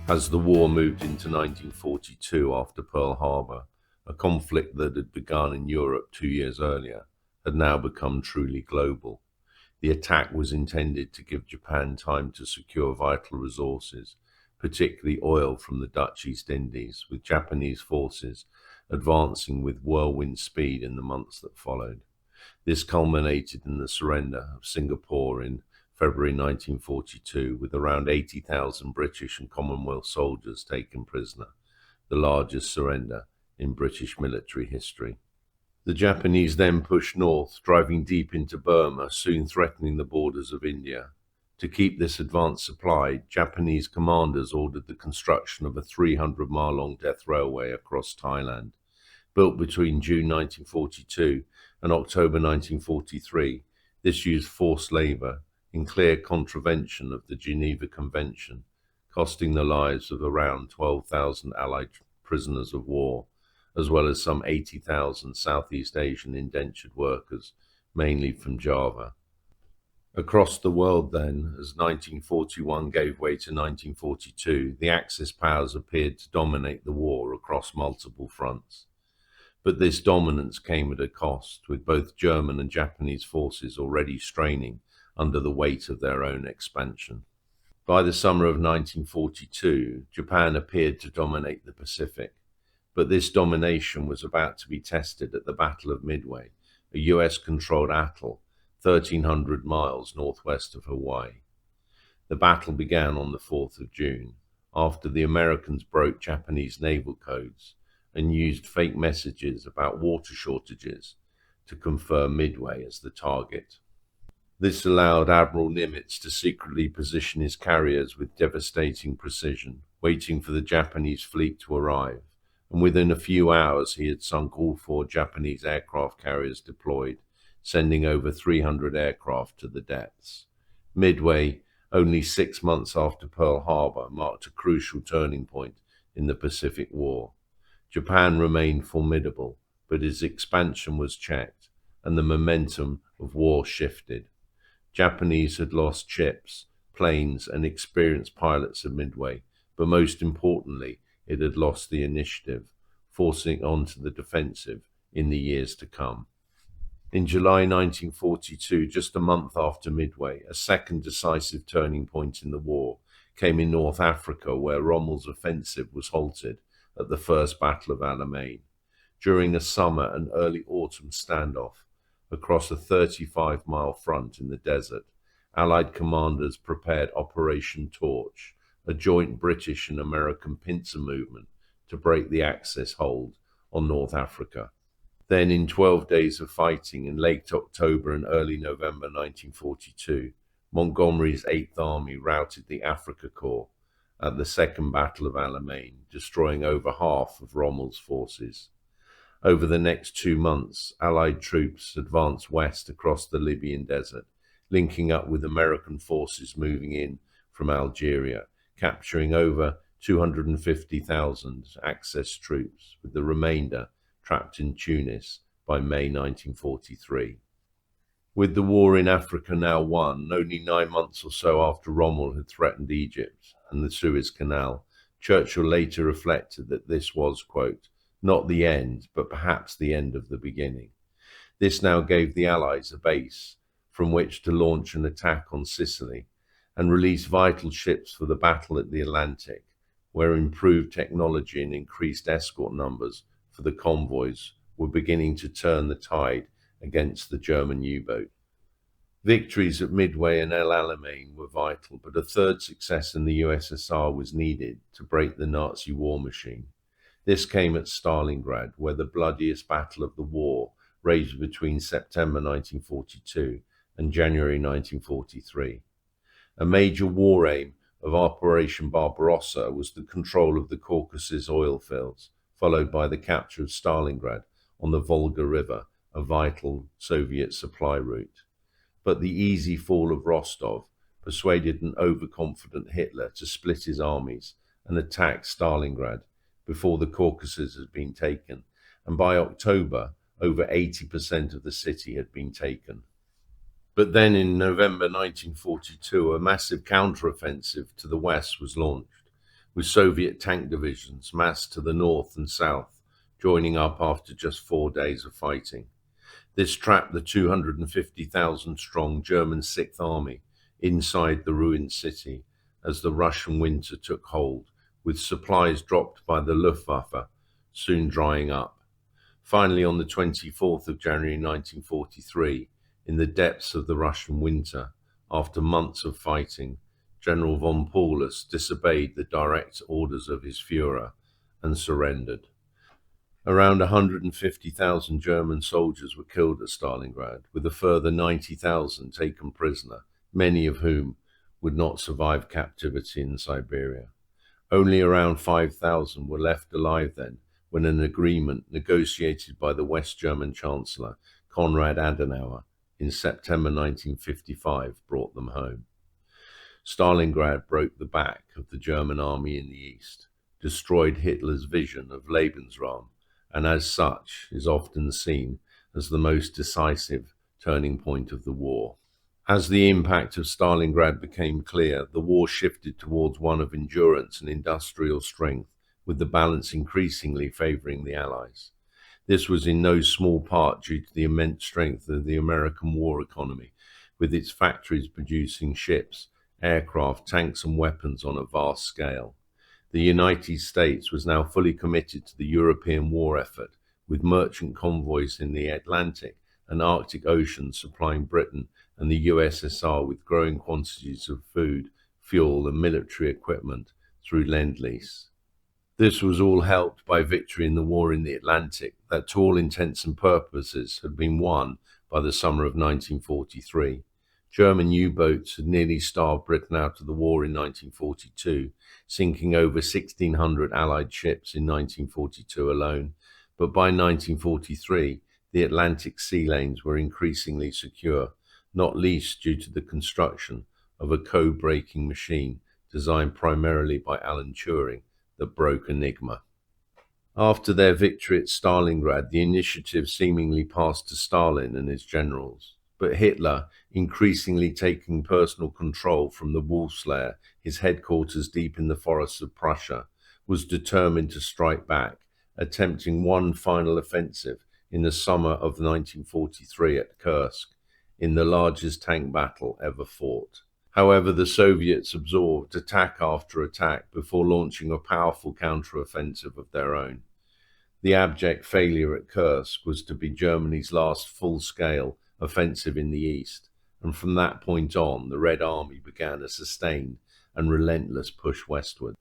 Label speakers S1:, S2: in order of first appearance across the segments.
S1: As the war moved into 1942 after Pearl Harbor, a conflict that had begun in Europe 2 years earlier had now become truly global. The attack was intended to give Japan time to secure vital resources, particularly oil from the Dutch East Indies, with Japanese forces advancing with whirlwind speed in the months that followed. This culminated in the surrender of Singapore in February 1942, with around 80,000 British and Commonwealth soldiers taken prisoner, the largest surrender in British military history. The Japanese then pushed north, driving deep into Burma, soon threatening the borders of India. To keep this advance supplied, Japanese commanders ordered the construction of a 300-mile-long death railway across Thailand. Built between June 1942 and October 1943, this used forced labour in clear contravention of the Geneva Convention, costing the lives of around 12,000 Allied prisoners of war, as well as some 80,000 Southeast Asian indentured workers, mainly from Java. Across the world then, as 1941 gave way to 1942, the Axis powers appeared to dominate the war across multiple fronts. But this dominance came at a cost, with both German and Japanese forces already straining under the weight of their own expansion. By the summer of 1942, Japan appeared to dominate the Pacific, but this domination was about to be tested at the Battle of Midway, a US-controlled atoll 1,300 miles northwest of Hawaii. The battle began on the 4th of June, after the Americans broke Japanese naval codes and used fake messages about water shortages to confirm Midway as the target. This allowed Admiral Nimitz to secretly position his carriers with devastating precision, waiting for the Japanese fleet to arrive, and within a few hours he had sunk all 4 Japanese aircraft carriers deployed, sending over 300 aircraft to the depths. Midway, only 6 months after Pearl Harbor, marked a crucial turning point in the Pacific War. Japan remained formidable, but its expansion was checked, and the momentum of war shifted. Japanese had lost ships, planes, and experienced pilots at Midway, but most importantly, it had lost the initiative, forcing it onto the defensive in the years to come. In July 1942, just a month after Midway, a second decisive turning point in the war came in North Africa, where Rommel's offensive was halted at the First Battle of Alamein. During a summer and early autumn standoff across a 35-mile front in the desert, Allied commanders prepared Operation Torch, a joint British and American pincer movement to break the Axis hold on North Africa. Then, in 12 days of fighting in late October and early November 1942, Montgomery's 8th Army routed the Afrika Korps at the Second Battle of Alamein, destroying over half of Rommel's forces. Over the next 2 months, Allied troops advanced west across the Libyan desert, linking up with American forces moving in from Algeria, capturing over 250,000 Axis troops, with the remainder trapped in Tunis by May 1943. With the war in Africa now won, only 9 months or so after Rommel had threatened Egypt and the Suez Canal, Churchill later reflected that this was, quote, not the end, but perhaps the end of the beginning. This now gave the Allies a base from which to launch an attack on Sicily and release vital ships for the battle at the Atlantic, where improved technology and increased escort numbers for the convoys were beginning to turn the tide against the German U-boat. Victories at Midway and El Alamein were vital, but a third success in the USSR was needed to break the Nazi war machine. This came at Stalingrad, where the bloodiest battle of the war raged between September 1942 and January 1943. A major war aim of Operation Barbarossa was the control of the Caucasus oil fields, followed by the capture of Stalingrad on the Volga River, a vital Soviet supply route. But the easy fall of Rostov persuaded an overconfident Hitler to split his armies and attack Stalingrad before the Caucasus had been taken, and by October, over 80% of the city had been taken. But then in November 1942, a massive counteroffensive to the west was launched. with Soviet tank divisions massed to the north and south, joining up after just 4 days of fighting. This trapped the 250,000-strong German Sixth Army inside the ruined city as the Russian winter took hold, with supplies dropped by the Luftwaffe soon drying up. Finally, on the 24th of January 1943, in the depths of the Russian winter, after months of fighting, General von Paulus disobeyed the direct orders of his Führer and surrendered. Around 150,000 German soldiers were killed at Stalingrad, with a further 90,000 taken prisoner, many of whom would not survive captivity in Siberia. Only around 5,000 were left alive then, when an agreement negotiated by the West German Chancellor, Konrad Adenauer, in September 1955 brought them home. Stalingrad broke the back of the German army in the east, destroyed Hitler's vision of Lebensraum, and as such is often seen as the most decisive turning point of the war. As the impact of Stalingrad became clear, the war shifted towards one of endurance and industrial strength, with the balance increasingly favouring the Allies. This was in no small part due to the immense strength of the American war economy, with its factories producing ships, aircraft, tanks and weapons on a vast scale. The United States was now fully committed to the European war effort, with merchant convoys in the Atlantic and Arctic Ocean supplying Britain and the USSR with growing quantities of food, fuel and military equipment through Lend-Lease. This was all helped by victory in the war in the Atlantic that to all intents and purposes had been won by the summer of 1943. German U-boats had nearly starved Britain out of the war in 1942, sinking over 1,600 Allied ships in 1942 alone. But by 1943, the Atlantic sea lanes were increasingly secure, not least due to the construction of a code-breaking machine designed primarily by Alan Turing that broke Enigma. After their victory at Stalingrad, the initiative seemingly passed to Stalin and his generals. But Hitler, increasingly taking personal control from the Wolf's Lair, his headquarters deep in the forests of Prussia, was determined to strike back, attempting one final offensive in the summer of 1943 at Kursk, in the largest tank battle ever fought. However, the Soviets absorbed attack after attack before launching a powerful counter-offensive of their own. The abject failure at Kursk was to be Germany's last full-scale offensive in the east, and from that point on, the Red Army began a sustained and relentless push westward.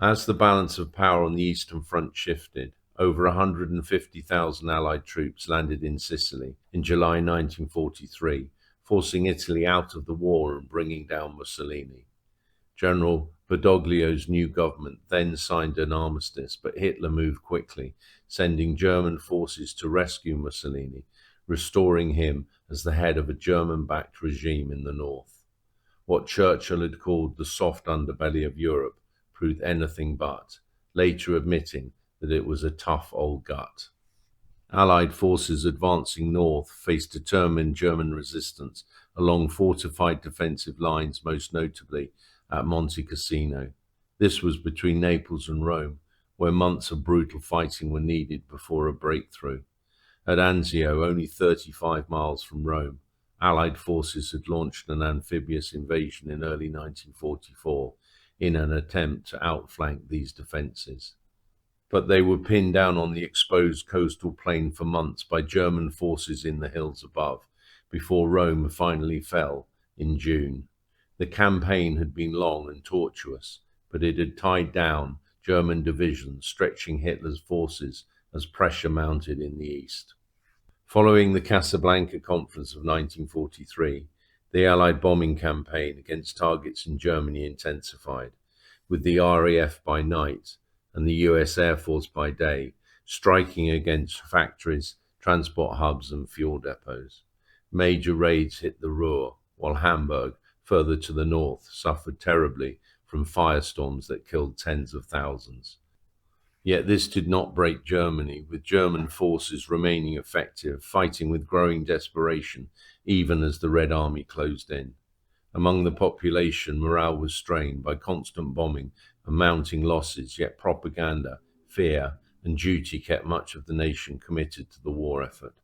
S1: As the balance of power on the Eastern Front shifted, over 150,000 Allied troops landed in Sicily in July 1943, forcing Italy out of the war and bringing down Mussolini. General Badoglio's new government then signed an armistice, but Hitler moved quickly, sending German forces to rescue Mussolini, restoring him as the head of a German-backed regime in the north. What Churchill had called the soft underbelly of Europe proved anything but, later admitting that it was a tough old gut. Allied forces advancing north faced determined German resistance along fortified defensive lines, most notably at Monte Cassino. This was between Naples and Rome, where months of brutal fighting were needed before a breakthrough. At Anzio, only 35 miles from Rome, Allied forces had launched an amphibious invasion in early 1944 in an attempt to outflank these defences. But they were pinned down on the exposed coastal plain for months by German forces in the hills above, before Rome finally fell in June. The campaign had been long and tortuous, but it had tied down German divisions stretching Hitler's forces as pressure mounted in the east. Following the Casablanca Conference of 1943, the Allied bombing campaign against targets in Germany intensified, with the RAF by night and the US Air Force by day striking against factories, transport hubs and fuel depots. Major raids hit the Ruhr, while Hamburg, further to the north, suffered terribly from firestorms that killed tens of thousands. Yet this did not break Germany, with German forces remaining effective, fighting with growing desperation, even as the Red Army closed in. Among the population, morale was strained by constant bombing and mounting losses, yet propaganda, fear, and duty kept much of the nation committed to the war effort,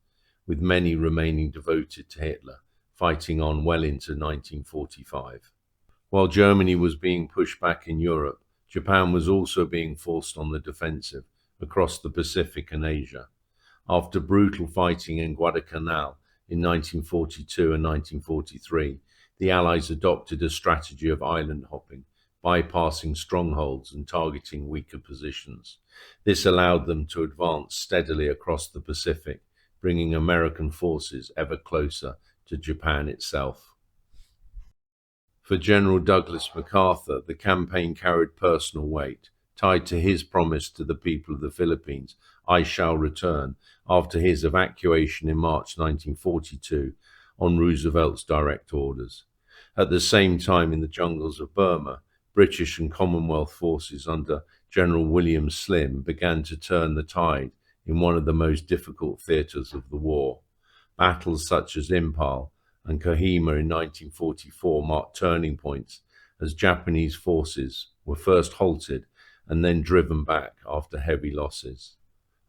S1: with many remaining devoted to Hitler, fighting on well into 1945. While Germany was being pushed back in Europe, Japan was also being forced on the defensive across the Pacific and Asia. After brutal fighting in Guadalcanal in 1942 and 1943, the Allies adopted a strategy of island hopping, bypassing strongholds and targeting weaker positions. This allowed them to advance steadily across the Pacific, bringing American forces ever closer to Japan itself. For General Douglas MacArthur, the campaign carried personal weight, tied to his promise to the people of the Philippines, "I shall return," after his evacuation in March 1942 on Roosevelt's direct orders. At the same time, in the jungles of Burma, British and Commonwealth forces under General William Slim began to turn the tide in one of the most difficult theatres of the war. Battles such as Impal and Kohima in 1944 marked turning points as Japanese forces were first halted and then driven back after heavy losses.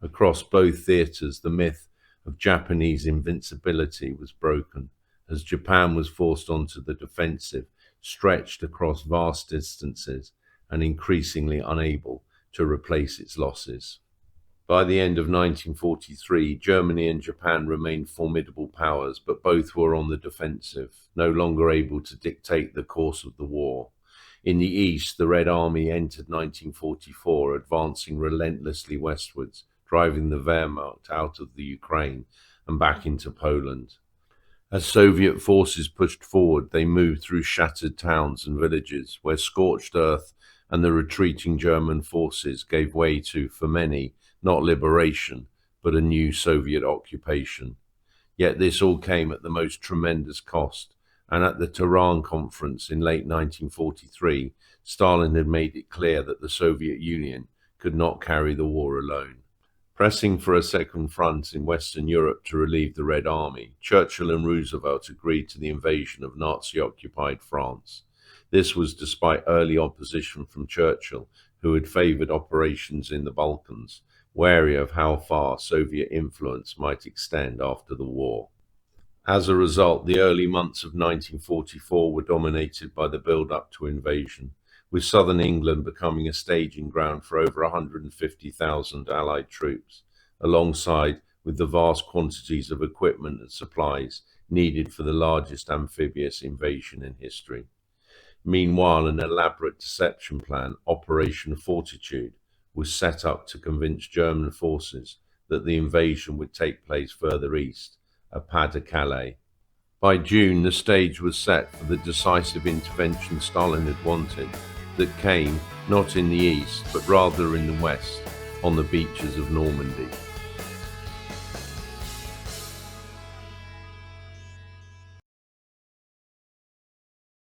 S1: Across both theatres, the myth of Japanese invincibility was broken, as Japan was forced onto the defensive, stretched across vast distances, and increasingly unable to replace its losses. By the end of 1943, Germany and Japan remained formidable powers, but both were on the defensive, no longer able to dictate the course of the war. In the east, the Red Army entered 1944, advancing relentlessly westwards, driving the Wehrmacht out of the Ukraine and back into Poland. As Soviet forces pushed forward, they moved through shattered towns and villages, where scorched earth and the retreating German forces gave way to, for many, not liberation, but a new Soviet occupation. Yet this all came at the most tremendous cost, and at the Tehran Conference in late 1943, Stalin had made it clear that the Soviet Union could not carry the war alone. Pressing for a second front in Western Europe to relieve the Red Army, Churchill and Roosevelt agreed to the invasion of Nazi-occupied France. This was despite early opposition from Churchill, who had favoured operations in the Balkans, wary of how far Soviet influence might extend after the war. As a result, the early months of 1944 were dominated by the build-up to invasion, with southern England becoming a staging ground for over 150,000 Allied troops, alongside with the vast quantities of equipment and supplies needed for the largest amphibious invasion in history. Meanwhile, an elaborate deception plan, Operation Fortitude, was set up to convince German forces that the invasion would take place further east, at Pas-de-Calais. By June, the stage was set for the decisive intervention Stalin had wanted, that came not in the east, but rather in the west, on the beaches of Normandy.